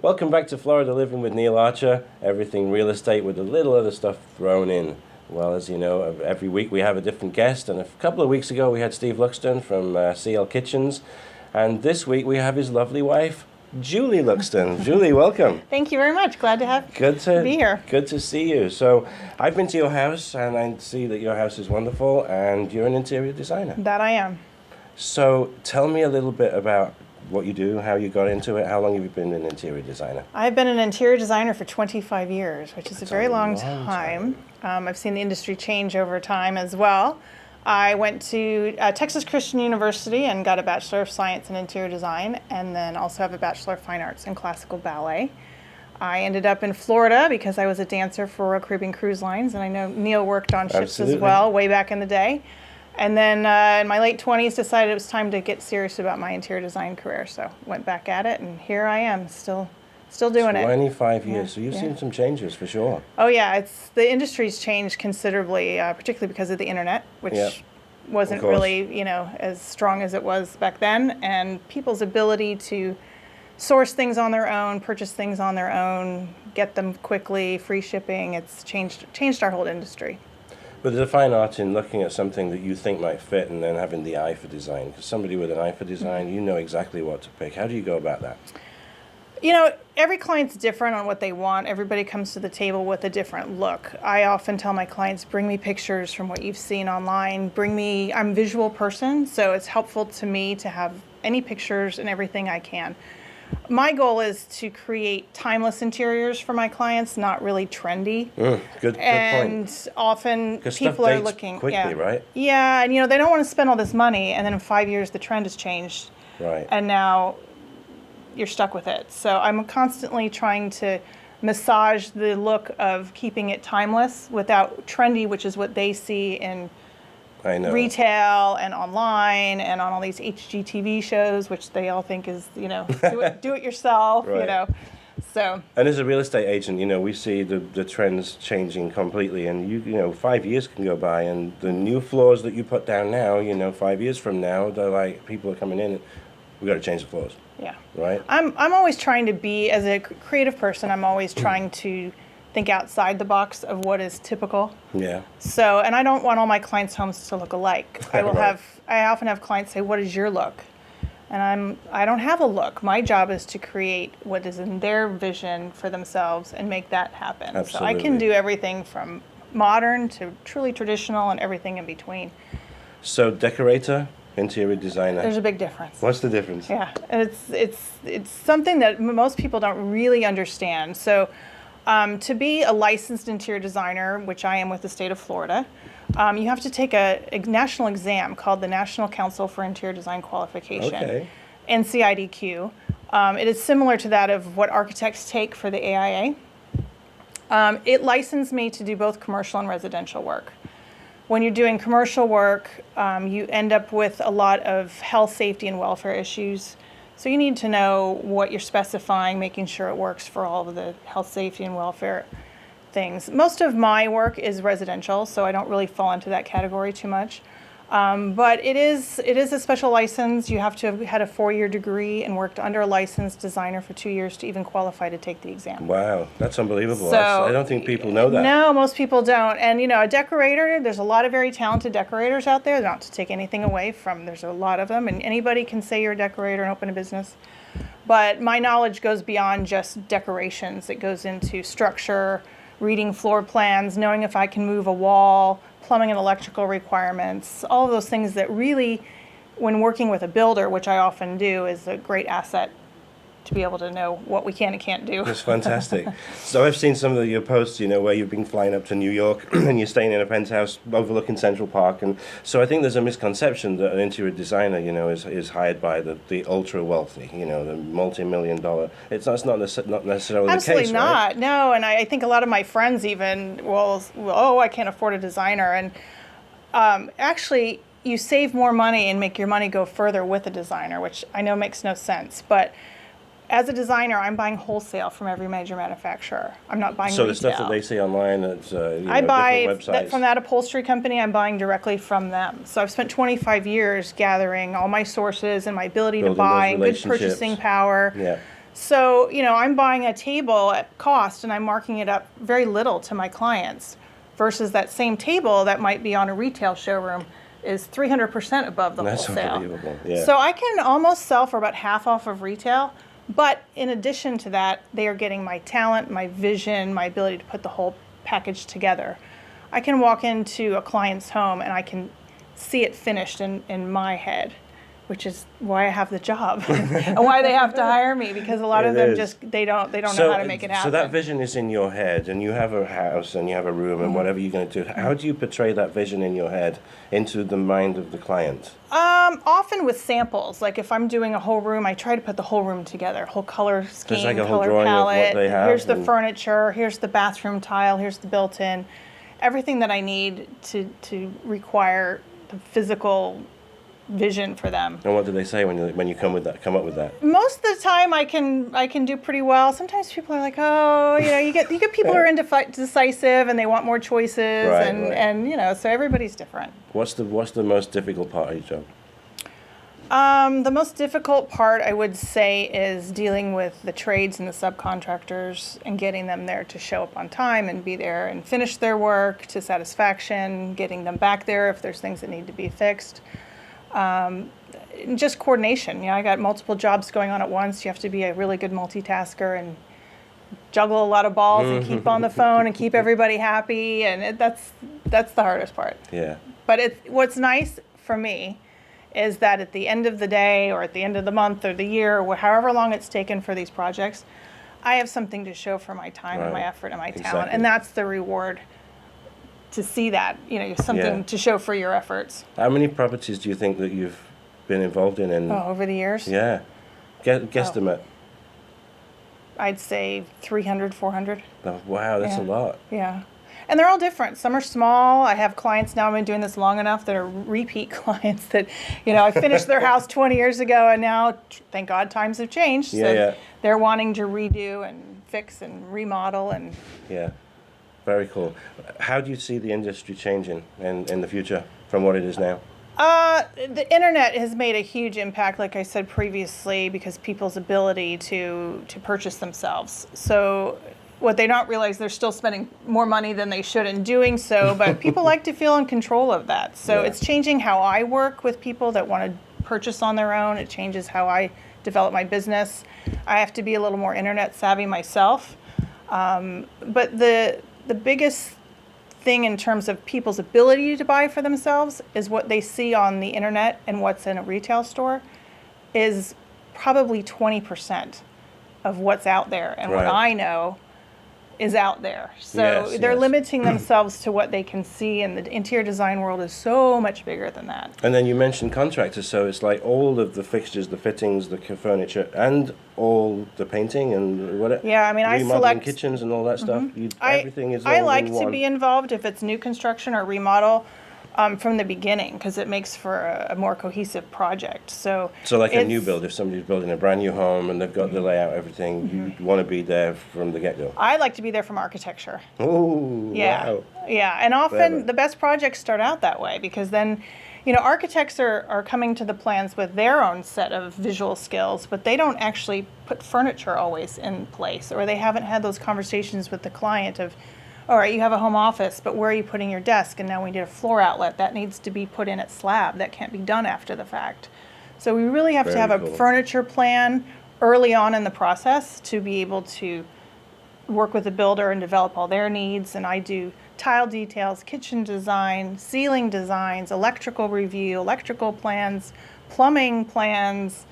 Welcome back to Florida Living with Neil Archer. Everything real estate with a little other stuff thrown in. Well, as you know, every week we have a different guest, and a couple of weeks ago we had Steve Luxton from CL Kitchens, and this week we have his lovely wife, Julie Luxton. Julie, welcome. Thank you very much. Glad to be here. Good to see you. So I've been to your house, and I see that your house is wonderful, and you're an interior designer. That I am. So tell me a little bit about what you do, how you got into it. How long have you been an interior designer? I've been an interior designer for 25 years, which is a very long time. I've seen the industry change over time as well. I went to Texas Christian University and got a Bachelor of Science in Interior Design, and then also have a Bachelor of Fine Arts in Classical Ballet. I ended up in Florida because I was a dancer for Royal Caribbean Cruise Lines, and I know Neil worked on ships as well way back in the day. And then in my late 20s decided it was time to get serious about my interior design career, so went back at it, and here I am, still doing it. 25 years, so you've seen some changes for sure. Oh yeah, the industry's changed considerably, particularly because of the internet, which wasn't really, as strong as it was back then, and people's ability to source things on their own, purchase things on their own, get them quickly, free shipping. It's changed our whole industry. But there's a fine art in looking at something that you think might fit and then having the eye for design. Because somebody with an eye for design, you know exactly what to pick. How do you go about that? Every client's different on what they want. Everybody comes to the table with a different look. I often tell my clients, bring me pictures from what you've seen online. I'm a visual person, so it's helpful to me to have any pictures and everything I can. My goal is to create timeless interiors for my clients, not really trendy. Good point. And often people are looking quickly, right? Yeah, and they don't want to spend all this money, and then in 5 years the trend has changed. Right. And now you're stuck with it. So I'm constantly trying to massage the look of keeping it timeless without trendy, which is what they see in retail and online and on all these HGTV shows, which they all think is, do it yourself, right. So. And as a real estate agent, we see the trends changing completely, and 5 years can go by, and the new floors that you put down now, 5 years from now, they're like, people are coming in, and we got to change the floors. Yeah. Right. I'm always trying to be, as a creative person, I'm always trying to think outside the box of what is typical. Yeah. So, and I don't want all my clients' homes to look alike. I often have clients say, "What is your look?" And I don't have a look. My job is to create what is in their vision for themselves and make that happen. Absolutely. So I can do everything from modern to truly traditional and everything in between. So decorator, interior designer. There's a big difference. What's the difference? Yeah, and it's something that most people don't really understand. So. To be a licensed interior designer, which I am with the state of Florida, you have to take a national exam called the National Council for Interior Design Qualification, NCIDQ. It is similar to that of what architects take for the AIA. It licensed me to do both commercial and residential work. When you're doing commercial work, you end up with a lot of health, safety, and welfare issues. So you need to know what you're specifying, making sure it works for all of the health, safety, and welfare things. Most of my work is residential, so I don't really fall into that category too much. But it is a special license. You have to have had a 4-year degree and worked under a licensed designer for 2 years to even qualify to take the exam. Wow, that's unbelievable. So, I don't think people know that. No, most people don't. And a decorator, there's a lot of very talented decorators out there, not to take anything away from, there's a lot of them, and anybody can say you're a decorator and open a business. But my knowledge goes beyond just decorations. It goes into structure, reading floor plans, knowing if I can move a wall, plumbing and electrical requirements, all of those things that really, when working with a builder, which I often do, is a great asset to be able to know what we can and can't do. That's fantastic. So I've seen some of your posts, where you've been flying up to New York and you're staying in a penthouse overlooking Central Park. And so I think there's a misconception that an interior designer, is hired by the ultra wealthy, the multi-million-dollar. It's not necessarily the case, Absolutely not. Right? No, and I think a lot of my friends even, I can't afford a designer. And actually, you save more money and make your money go further with a designer, which I know makes no sense. But as a designer, I'm buying wholesale from every major manufacturer. I'm not buying retail. So the stuff that they see online, it's I buy different websites. From that upholstery company. I'm buying directly from them. So I've spent 25 years gathering all my sources and my ability to buy and good purchasing power. Yeah. So, I'm buying a table at cost and I'm marking it up very little to my clients versus that same table that might be on a retail showroom is 300% above the That's wholesale. unbelievable. Yeah. So I can almost sell for about half off of retail, but in addition to that, they are getting my talent, my vision, my ability to put the whole package together. I can walk into a client's home and I can see it finished in my head, which is why I have the job and why they have to hire me, because a lot of them just they don't know how to make it happen. So that vision is in your head, and you have a house and you have a room and whatever you're going to do. How do you portray that vision in your head into the mind of the client? Often with samples. Like if I'm doing a whole room, I try to put the whole room together, whole color scheme, Just like a whole color drawing of what palette. they have Here's the and- furniture. Here's the bathroom tile. Here's the built-in. Everything that I need to require the physical vision for them. And what do they say when you come up with that? Most of the time, I can do pretty well. Sometimes people are like, oh, you get people who are indecisive and they want more choices, Right, and so everybody's different. What's the most difficult part of your job? The most difficult part, I would say, is dealing with the trades and the subcontractors and getting them there to show up on time and be there and finish their work to satisfaction, getting them back there if there's things that need to be fixed. Just coordination. I got multiple jobs going on at once. You have to be a really good multitasker and juggle a lot of balls and keep on the phone and keep everybody happy. And that's the hardest part. Yeah. But what's nice for me is that at the end of the day or at the end of the month or the year or however long it's taken for these projects, I have something to show for my time and my effort and my talent. Exactly. And that's the reward, to see that, something to show for your efforts. How many properties do you think that you've been involved in? Over the years? Yeah. Guesstimate. I'd say 300, 400. Oh, wow, that's a lot. Yeah. And they're all different. Some are small. I have clients now, I've been doing this long enough, that are repeat clients that, I finished their house 20 years ago, and now, thank God, times have changed. So they're wanting to redo and fix and remodel. And Yeah. Very cool. How do you see the industry changing in the future from what it is now? The internet has made a huge impact, like I said previously, because people's ability to purchase themselves. So what they don't realize, they're still spending more money than they should in doing so, but people like to feel in control of that. So it's changing how I work with people that want to purchase on their own. It changes how I develop my business. I have to be a little more internet savvy myself. But the biggest thing in terms of people's ability to buy for themselves is what they see on the internet and what's in a retail store is probably 20% of what's out there. And what I know is out there. So they're limiting themselves to what they can see, and the interior design world is so much bigger than that. And then you mentioned contractors, so it's like all of the fixtures, the fittings, the furniture, and all the painting and whatever. Yeah, I mean, I select kitchens and all that stuff. Everything is all I like in to one. be involved if it's new construction or remodel from the beginning, because it makes for a more cohesive project. So like a new build, if somebody's building a brand new home and they've got the layout, everything, you want to be there from the get-go. I like to be there from architecture. Oh, yeah. Wow. Yeah, and often the best projects start out that way, because then, architects are coming to the plans with their own set of visual skills, but they don't actually put furniture always in place, or they haven't had those conversations with the client of, all right, you have a home office, but where are you putting your desk? And now we need a floor outlet. That needs to be put in at slab. That can't be done after the fact. So we really have to have a furniture plan early on in the process to be able to work with the builder and develop all their needs. And I do tile details, kitchen design, ceiling designs, electrical review, electrical plans, plumbing plans.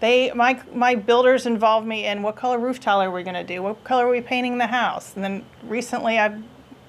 My builders involve me in what color roof tile are we going to do? What color are we painting the house? And then recently I've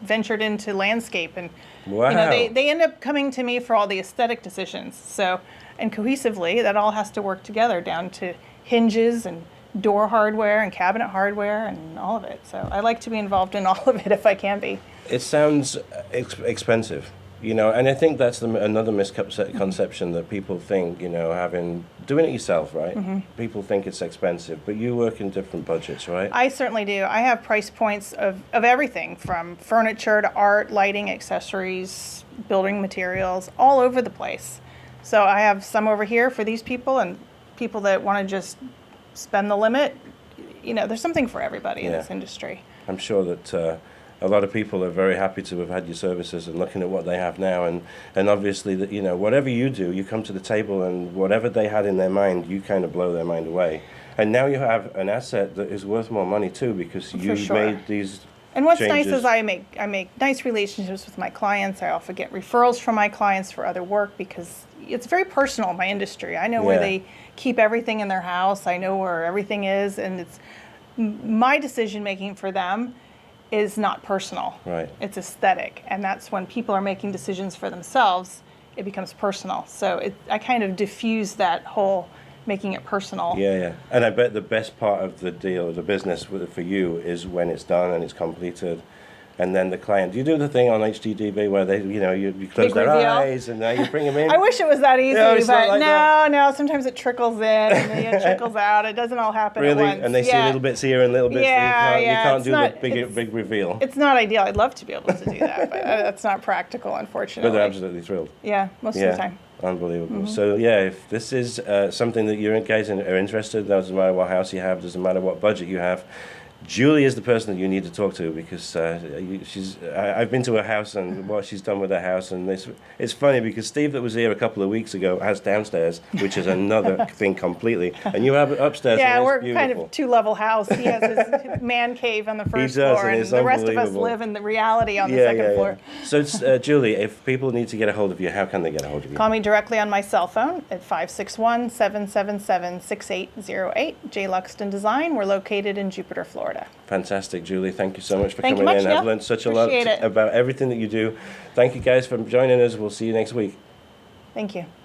ventured into landscape, and they end up coming to me for all the aesthetic decisions. So, and cohesively, that all has to work together down to hinges and door hardware and cabinet hardware and all of it. So I like to be involved in all of it if I can be. It sounds expensive. And I think that's another misconception that people think, doing it yourself, right? Mm-hmm. People think it's expensive, but you work in different budgets, right? I certainly do. I have price points of everything from furniture to art, lighting, accessories, building materials, all over the place. So I have some over here for these people, and people that want to just spend the limit, there's something for everybody in Yeah. this industry. I'm sure that a lot of people are very happy to have had your services and looking at what they have now, and obviously that whatever you do, you come to the table and whatever they had in their mind, you kind of blow their mind away. And now you have an asset that is worth more money too, because you've sure. made these. And what's changes. nice is I make nice relationships with my clients. I often get referrals from my clients for other work because it's very personal, my industry. I know where they keep everything in their house. I know where everything is, and it's my decision making for them is not personal. Right. It's aesthetic, and that's when people are making decisions for themselves, it becomes personal. So I kind of diffuse that whole making it personal. Yeah. And I bet the best part of the deal, the business for you, is when it's done and it's completed. And then the client, do you do the thing on HGTV where they, you close Big their reveal. eyes and now you bring them in? I wish it was that easy, it's not but like no, sometimes it trickles in and then it trickles out. It doesn't all happen Really? at once. And they see little bits here and little bits there. You can't it's do not- the big reveal. It's not ideal. I'd love to be able to do that, but that's not practical, unfortunately. But they're absolutely thrilled. Yeah, most of the time. Unbelievable. So if this is something that you guys are interested, doesn't matter what house you have, doesn't matter what budget you have, Julie is the person that you need to talk to, because I've been to her house and what she's done with her house, and it's funny because Steve, that was here a couple of weeks ago, has downstairs, which is another thing completely, and you have it upstairs. Yeah, and we're it's beautiful. kind of two-level house. He has his man cave on the first does, floor, and and it's the rest of us unbelievable. live in the reality on the second floor. So Julie, if people need to get a hold of you, how can they get a hold of you? Call me directly on my cell phone at 561-777-6808. J. Luxton Design. We're located in Jupiter, Florida. Fantastic, Julie. Thank you so much for Thank you coming much, in. I've Neil. learned such a lot Appreciate it. about everything that you do. Thank you guys for joining us. We'll see you next week. Thank you.